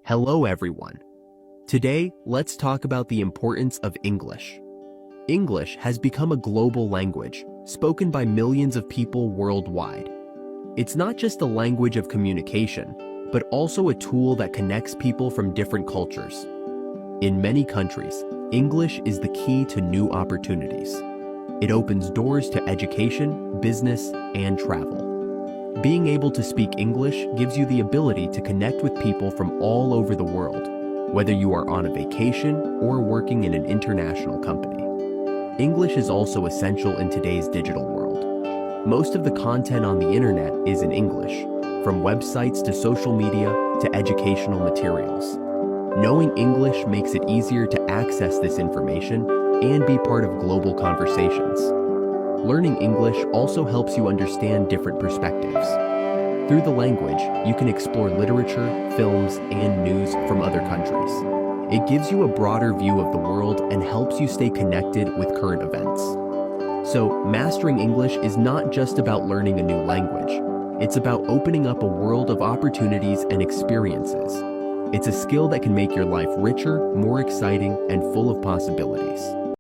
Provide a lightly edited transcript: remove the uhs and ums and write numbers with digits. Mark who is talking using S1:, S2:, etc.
S1: Hello everyone. Today, let's talk about the importance of English. English has become a global language, spoken by millions of people worldwide. It's not just a language of communication, but also a tool that connects people from different cultures. In many countries, English is the key to new opportunities. It opens doors to education, business, and travel. Being able to speak English gives you the ability to connect with people from all over the world, whether you are on a vacation or working in an international company. English is also essential in today's digital world. Most of the content on the internet is in English, from websites to social media to educational materials. Knowing English makes it easier to access this information and be part of global conversations. Learning English also helps you understand different perspectives. Through the language, you can explore literature, films, and news from other countries. It gives you a broader view of the world and helps you stay connected with current events. So, mastering English is not just about learning a new language. It's about opening up a world of opportunities and experiences. It's a skill that can make your life richer, more exciting, and full of possibilities.